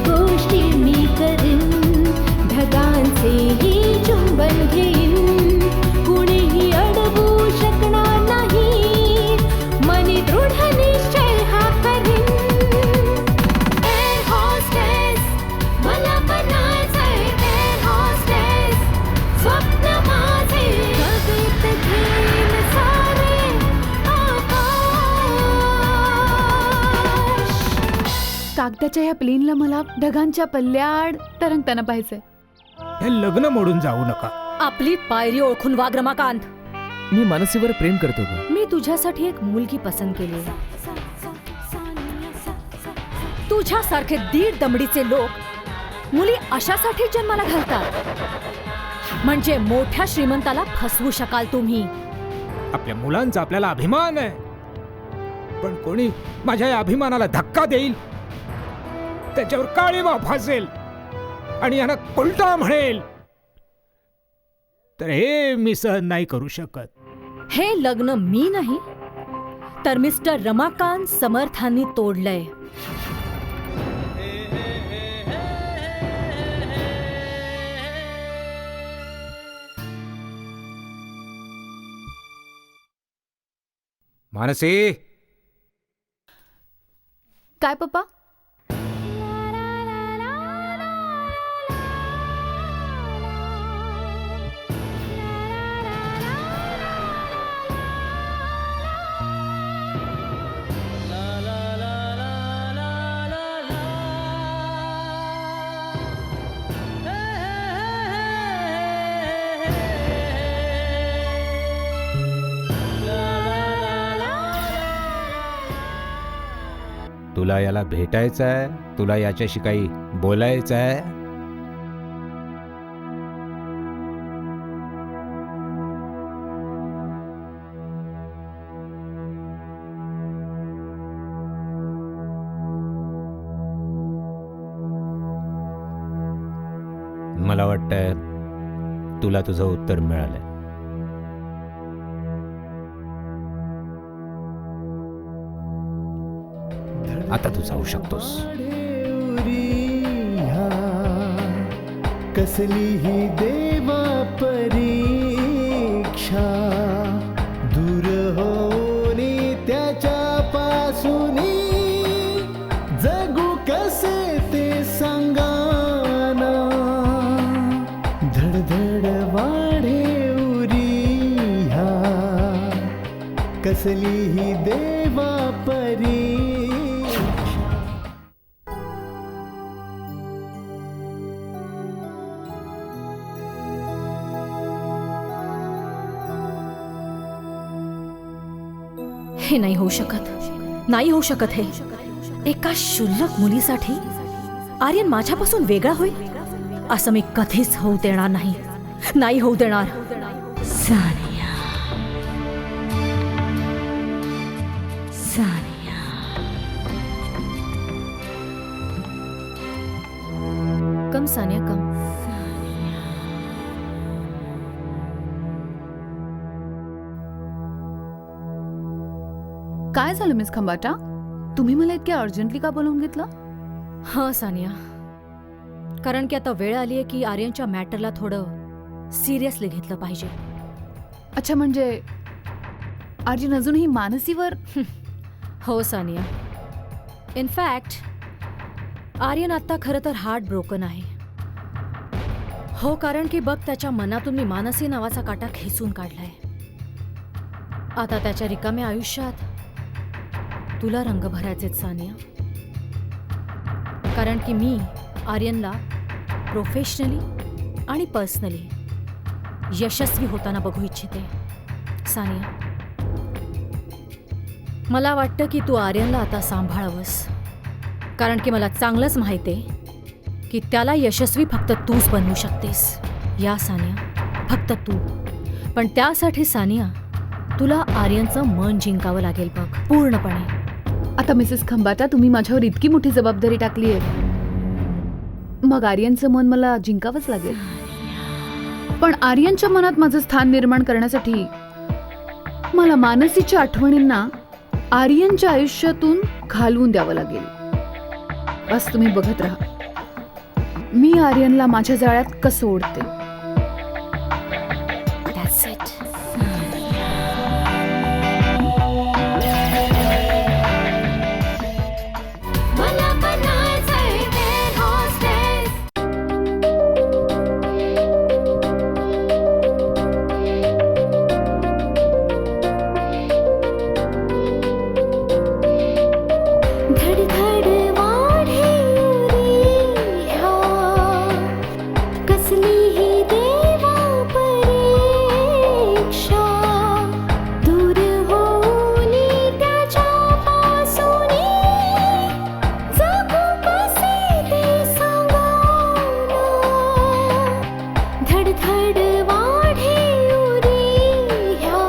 गोष्टी मी करीन, ढगांचेही चुंबन घेईन, कुणीही अडवू शकणार नाही, मनी दृढ निश्चय हा करीन. एअर होस्टेस मला बनायचंय, एअर होस्टेस स्वप्न माझे, कवित घेईन सारे आकाश. कागदाच्या या प्लेनला मला ढगांच्या पल्ल्याड तरंगताना पाहायचंय. हे लग्न मोडून जाऊ नका. आपली पायरी ओळखून वाग रमाकांत. मी मानसीवर प्रेम करतो ग. मी तुझ्यासाठी एक मुलगी पसंत केली. तुझ्यासारखे दीड दमडीचे लोक मुली अशासाठी जन्माला घालतात म्हणजे मोठ्या श्रीमंताला फसवू शकाल तुम्ही. आपल्या मुलांचा आपल्याला अभिमान आहे, पण कोणी माझ्या या अभिमानाला धक्का देईल, त्याच्यावर काळीमा फासेल आणि यांना उलटा म्हणेल, तर हे मी सहन नाही करू शकत. हे लग्न मी नाही तर मिस्टर रमाकांत समर्थांनी तोडलंय. मानसी, काय पप्पा? तुला याला भेटायचं आहे? तुला याच्याशी काही बोलायचं आहे? मला वाटतंय तुला तुझं उत्तर मिळालंय. आता तू जाऊ शकतोस. कसली ही देवा परीक्षा, दूर होणे त्याच्या पासूनी, जगू कसे ते सांगाना, धडधड वाढे उरी ह्या, कसली ही देवा परी. हे नाही होऊ शकत, नाही होऊ शकत. हे एका क्षुल्लक मुलीसाठी आर्यन माझ्यापासून वेगळा होईल असं मी कधीच होऊ देणार नाही, नाही होऊ देणार. सानिया, सानिया. कम सानिया, कम. काय झालं मिस खंबाटा? तुम्ही मला इतक्या अर्जंटली का बोलवून घेतलं? हां सानिया, कारण की आता वेळ आली आहे की आर्यनच्या मॅटरला थोडं सिरियसली घेतलं पाहिजे. अच्छा, म्हणजे आर्यन अजूनही मानसीवर? हो सानिया, इनफॅक्ट आर्यन आता खरं तर हार्ट ब्रोकन आहे. हो, कारण की बघ, त्याच्या मनातून मी मानसी नावाचा काटा खेचून काढलाय. आता त्याच्या रिकाम्या आयुष्यात तुला रंग भरायचेत सानिया. कारण की मी आर्यनला प्रोफेशनली आणि पर्सनली यशस्वी होताना बघू इच्छिते. सानिया, मला वाटतं की तू आर्यनला आता सांभाळावंस. कारण की मला चांगलंच माहिती आहे की त्याला यशस्वी फक्त तूच बनवू शकतेस. या सानिया, फक्त तू. पण त्यासाठी सानिया, तुला आर्यनचं मन जिंकावं लागेल बघ, पूर्णपणे. आता मिसेस खंबाता, तुम्ही माझ्यावर इतकी मोठी जबाबदारी टाकली आहे, मग आर्यनचं मन मला जिंकावंच लागेल. पण आर्यनच्या मनात माझं स्थान निर्माण करण्यासाठी मला मानसीच्या आठवणींना आर्यनच्या आयुष्यातून घालवून द्यावं लागेल. बस तुम्ही बघत राहा मी आर्यनला माझ्या जाळ्यात कसं ओढते. That's it. मला बनायचंय air hostess. धडधड वाढे उरिया, कसली ही देवा परीक्षा. दूर होऊनी त्याच्यापासूनी, जगू कसे ते सांगाना. धडधड वाढे उरिया,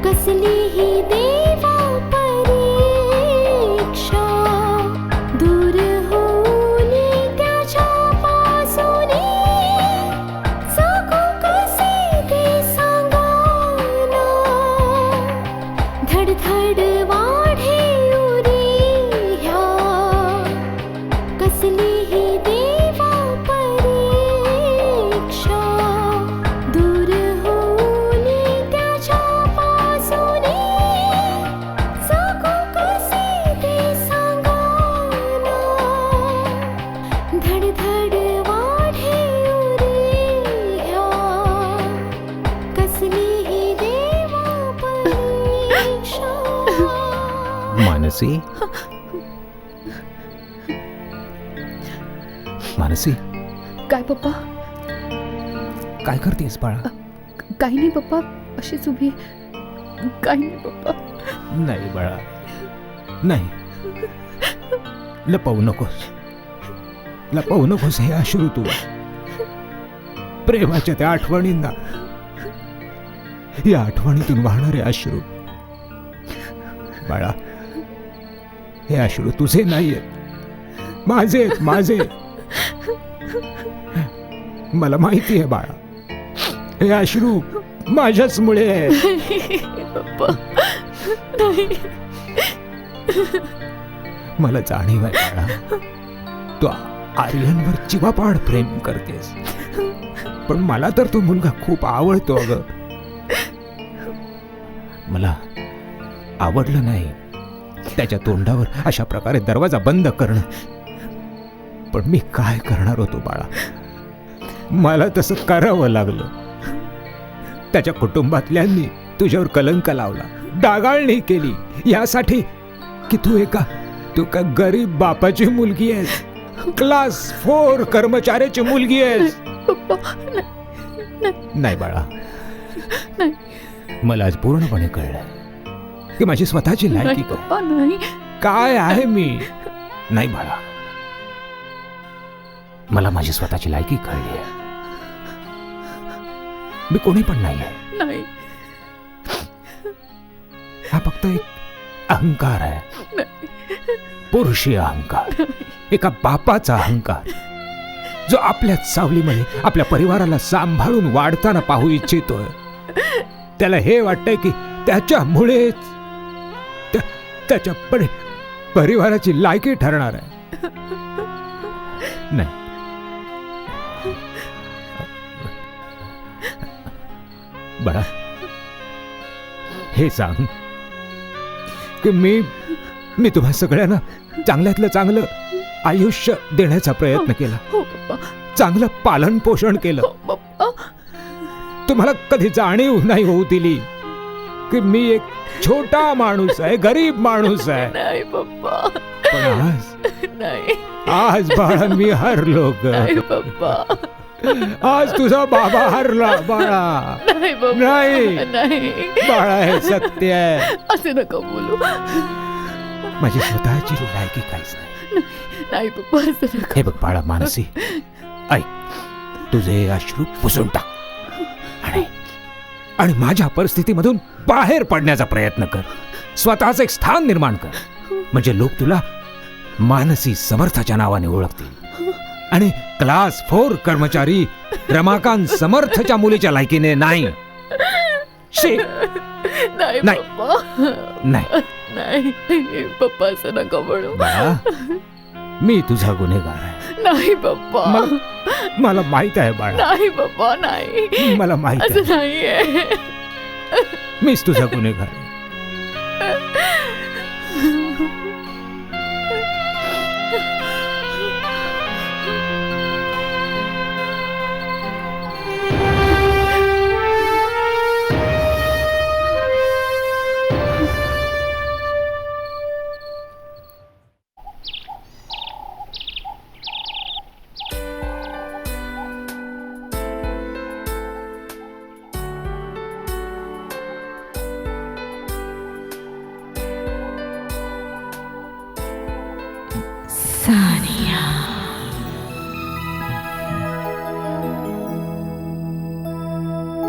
कसली ही देवा परीक्षा. दूर होऊनी त्याच्यापासूनी, जगू कसे ते सांगाना. धडधड वाढे उरिया, कसली ही देवा परीक्षा. दूर होऊनी त्याच्यापासूनी, जगू कसे ते सांगाना. धडधड वाढे उरिया, कसली ही देवा परीक्षा. मानसी, मानसी, काय पप्पा? काय करतेस बाळा? काही नाही पप्पा, अशीच उभी आहे. काही नाही पप्पा. नाही बाळा, नाही. लपवू नकोस, लपवू नकोस हे अश्रू तू. प्रेमाच्या त्या आठवणींना, या आठवणीतून वाहणारे अश्रू. बाळा, हे अश्रू तुझे नाहीयेत, माझे आहेत, माझे. मला माहिती आहे बाळा, हे अश्रू माझ्याच मुळे आहेत. मला जाणीव आहे बाळा, तू आर्यनवर जीवापाड प्रेम करतेस. पण मला तर तो मुलगा खूप आवडतो अगं. मला आवडलं नाही त्याच्या तोंडावर अशा प्रकारे दरवाजा बंद करणं. पण मी काय करणार होतो बाळा, मला तसं करावं लागलं. त्याच्या कुटुंबातल्यांनी तुझ्यावर कलंक लावला, डागाळणी केली, यासाठी की तू एका गरीब बापाची मुलगी आहेस, क्लास 4 कर्मचाऱ्याची मुलगी आहेस. नाही बाळा, मला आज पूर्णपणे कळलं की माझी स्वतःची लायकी पप्पा नाही. काय आहे मी. नाही बाळा, मला माझी स्वतःची लायकी कळली आहे. मी कोणी पण नाही आहे. नाही. हा फक्त एक अहंकार आहे, पुरुषी अहंकार, एका बापाचा अहंकार, जो आपल्या सावलीमध्ये आपल्या परिवाराला सांभाळून वाढताना पाहू इच्छितोय. त्याला हे वाटतंय की त्याच्यामुळेच त्याच्या परिवाराची लायकी ठरणार आहे. नाही, बाळा, हे सांग की मी तुम्हा सगळ्यांना चांगल्यातलं चांगलं आयुष्य देण्याचा प्रयत्न केला. हो पप्पा. चांगलं पालन पोषण केलं. पप्पा तुम्हाला कधी जाणीव नाही होऊ दिली की मी एक छोटा माणूस आहे, गरीब माणूस आहे. नाही पप्पा पण नाही आज बाळा मी हरलो ग. पप्पा आज तुझा बाबा हरला बाळा. नाही नाही नाही बाळा, हे सत्य आहे. असे नका बोलू. माझी स्वतःची लायकी काहीच नाही. नाही पप्पा असं नका. हे बघ बाळा मानसी, ऐक, तुझे अश्रू पुसून टाक आणि माझ्या परिस्थितीमधून बाहेर पडण्याचा प्रयत्न कर. स्वतःच एक स्थान निर्माण कर, म्हणजे लोक तुला मानसी समर्थाच्या नावाने ओळखतील आणि क्लास 4 कर्मचारी रमाकांत समर्थच्या मुलीच्या लायकीने नाही. नाही नाही. पप्पा नाही पप्पा असं नका म्हणू. बाळा, मी तुझा गुन्हेगार आहे. नाही पप्पा मला माहित आहे बाळा, नाही पप्पा नाही मला माहित आहे. असं नाहीये. मीच तुझा गुन्हेगार आहे.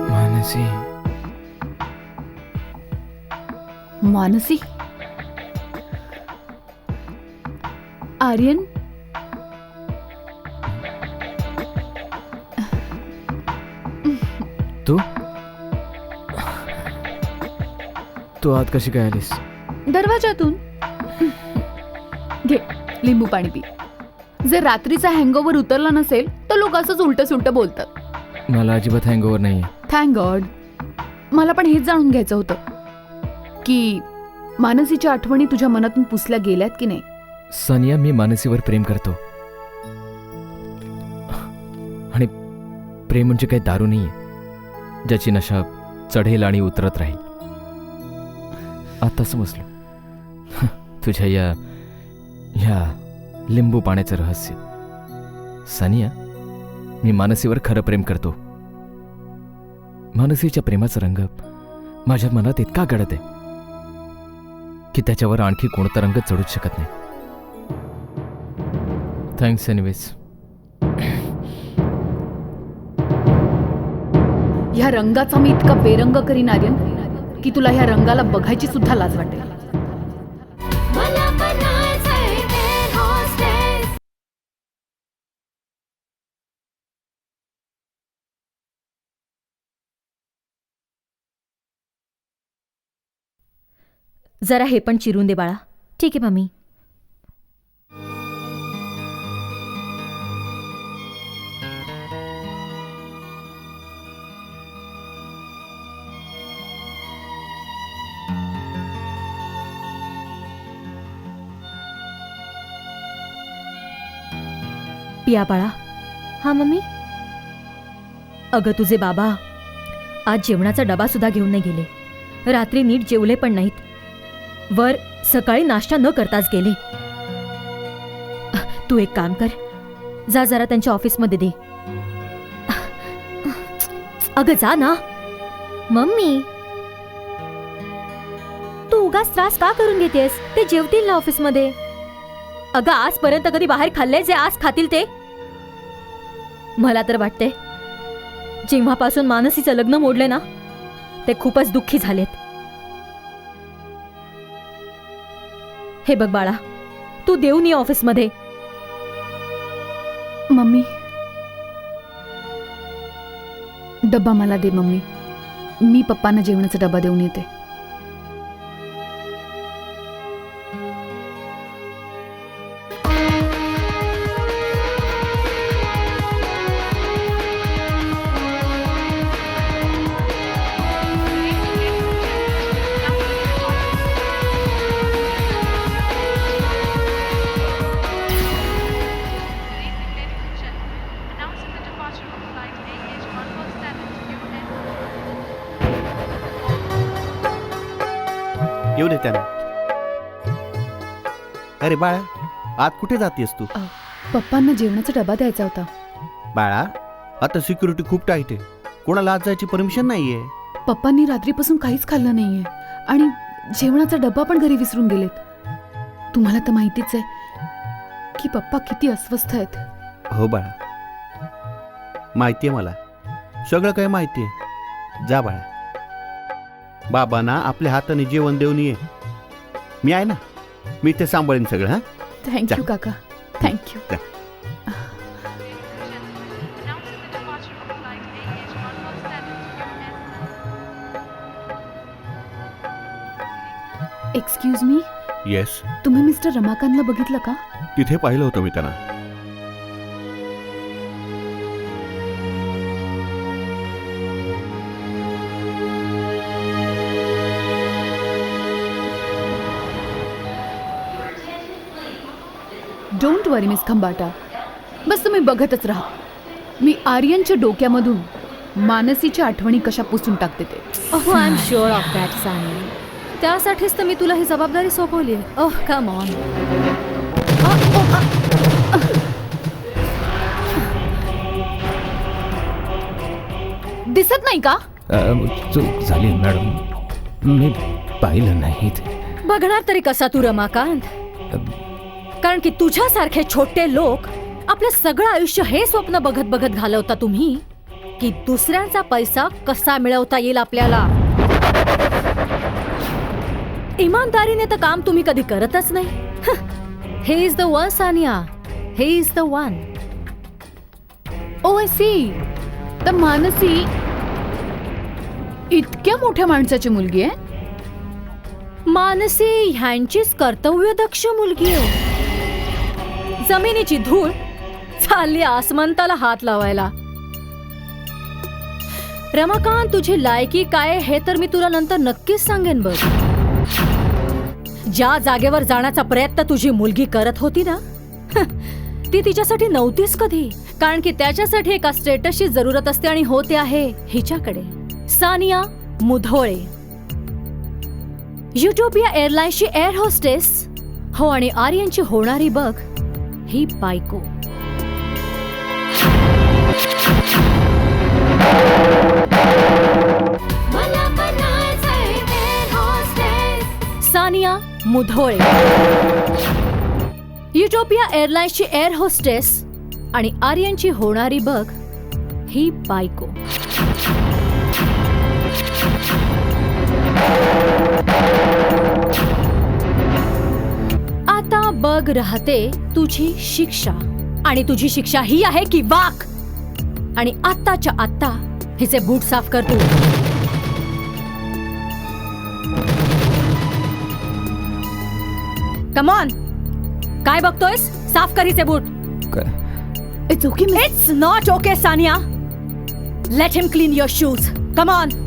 मानसी, मानसी, आर्यन, तू तू आत कशी काय आलीस? दरवाजातून. घे लिंबू पाणी पी. जर रात्रीचा हँगओव्हर उतरला नसेल तर लोक असंच उलट सुलट बोलतात. मला अजिबात हँगओव्हर नाहीये. Thank God. मला पण हेच जाणून घ्यायचं होतं की मानसीच्या आठवणी तुझ्या मनातून पुसल्या गेल्यात की नाही. सानिया, मी मानसीवर प्रेम करतो आणि प्रेम म्हणजे काही दारू नाहीये ज्याची नशा चढेल आणि उतरत राहील. आता समजलं तुझ्या या लिंबू पाण्याचं रहस्य. सानिया, मी मानसीवर खरं प्रेम करतो. मानसीच्या प्रेमाचा रंग माझ्या मनात इतका गडद आहे की त्याच्यावर आणखी कोणता रंग चढूच शकत नाही. Thanks anyways. ह्या रंगाचा मी इतका बेरंग करीन आर्यन की तुला ह्या रंगाला बघायची सुद्धा लाज वाटेल. मला बनायचंय एअर होस्टेस. जरा हे पण चिरून दे बाळा. ठीक आहे मम्मी. पिया बाळा. हा मम्मी. अगं तुझे बाबा आज जेवणाचा डबा सुद्धा घेऊन नाही गेले. रात्री नीट जेवले पण नाहीत. वर सकाळी नाश्ता न करताच गेले. तू एक काम कर, जा जरा त्यांच्या ऑफिसमध्ये दे. अगं जा ना. मम्मी, तू उगाच त्रास का करून घेतेस? ते जेवतील ना ऑफिसमध्ये. अगं आजपर्यंत कधी बाहेर खाल्ले जे आज खातील ते? मला तर वाटते जेव्हापासून मानसीचं लग्न मोडले ना ते खूपच दुःखी झालेत. हे बघ बाळा, तू देऊन ये ऑफिसमध्ये. मम्मी, डब्बा मला दे मम्मी. मी पप्पांना जेवणाचा डबा देऊन येते. येऊ दे त्यांना. अरे बाळा, आत कुठे जातेस तू? पप्पांना जेवणाचा डबा द्यायचा होता. बाळा, आता सिक्युरिटी खूप टाईट आहे, कोणाला आत जायची परमिशन नाहीये. पप्पांनी रात्रीपासून काहीच खाल्लं नाहीये आणि जेवणाचा डब्बा पण घरी विसरून गेलेत. तुम्हाला तर माहितीच आहे की पप्पा किती अस्वस्थ आहेत. हो बाळा, माहितीये मला, सगळं काही माहितीये. जा बाळा, बाबांना आपल्या हाताने जेवण देऊन ये. मी आहे ना, मी ते सांभाळीन सगळं. हा, थँक्यू काका, थँक्यू. जा. एक्सक्यूज मी, येस, तुम्ही मिस्टर रमाकांतला बघितलं का? तिथे पाहिलं होतं मी त्यांना. डोंट वरी मिस खंबाटा, बस तुम्ही बघतच राहा. मी आर्यनच्या डोक्यामधून मानसीच्या आठवणी कशा पुसून टाकते ते. Oh, I am sure of that Sani. त्यासाठीच तर मी तुला ही जबाबदारी सोपवली. Oh, come on. दिसत नाही का? चूक झाली मॅडम, मी पाहिलं नाही ते. बघणार तरी कसा तू रमाकांत? कारण की तुझ्यासारखे छोटे लोक आपलं सगळं आयुष्य हे स्वप्न बघत बघत घालवता तुम्ही की दुसऱ्यांचा पैसा कसा मिळवता येईल आपल्याला. इमानदारीने तर काम तुम्ही कधी करतच नाही. हे is the one Sania, he is the one. Oh I see. तर मानसी इतक्या मोठ्या माणसाची मुलगी आहे? मानसी ह्यांचीच कर्तव्यदक्ष मुलगी आहे. जमिनीची धूळ चालली आसमंताला हात लावायला. रमाकांत, तुझी लायकी काय हे तर मी तुला नंतर नक्कीच सांगेन बघ. ज्या जागेवर जाण्याचा प्रयत्न तुझी मुलगी करत होती ना, ती तिच्यासाठी नव्हतीच कधी. कारण की त्याच्यासाठी एका स्टेटसची जरूरत असते आणि होते आहे हिच्याकडे. सानिया मुधोळे, युटोपिया एअरलाइन्सची एअर होस्टेस. हो, आणि आर्यनची होणारी बघ ही बायको. मला बनायचंय air hostess. Sania Mudhole, Utopia एअरलाइन्सची एअर होस्टेस आणि आर्यनची होणारी बघ ही बायको. आता बघ राहते तुझी शिक्षा. आणि तुझी शिक्षा ही आहे की वाक. आणि आत्ताच्या आत्ता हिचे बूट साफ कर तू. कम ऑन, काय बघतोयस? साफ कर हिचे बूट. It's okay. It's not okay Sania. Let him clean your shoes. Come on.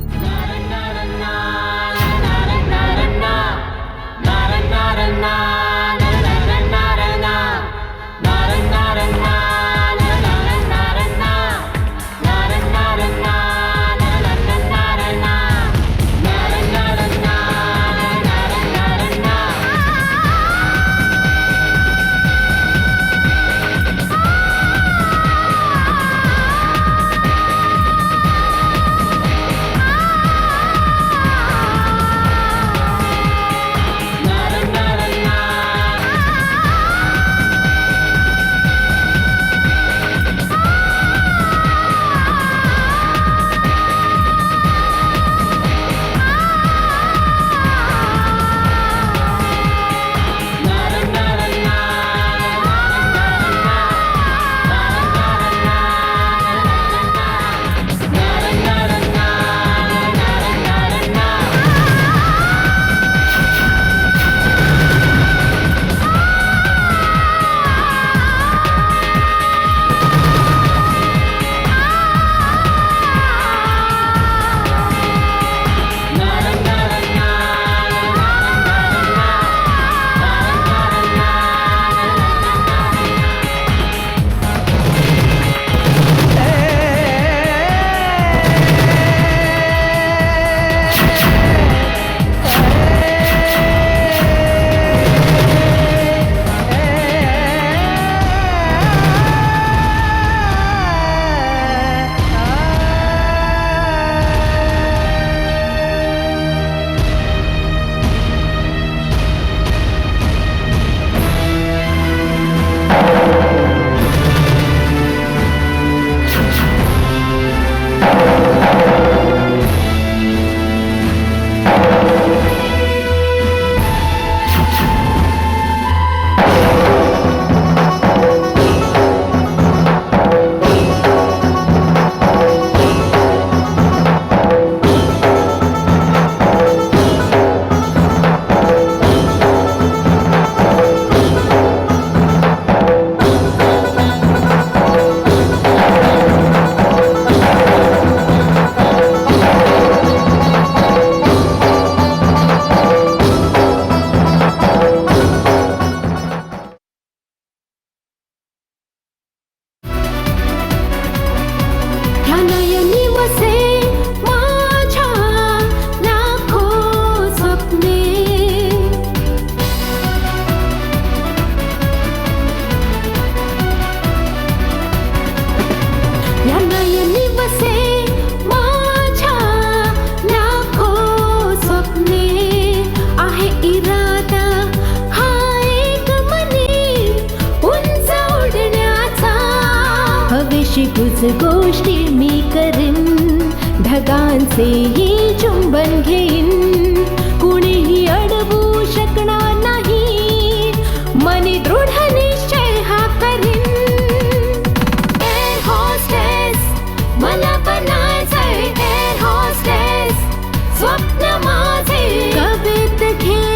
गोष्टी मी करीन, ढगांचेही चुंबन घेईन, कुणीही अडवू शकणार नाही, मनी दृढ निश्चय हा करीन. एअर होस्टेस मला बनायचंय एअर होस्टेस, स्वप्न माझे कवित घे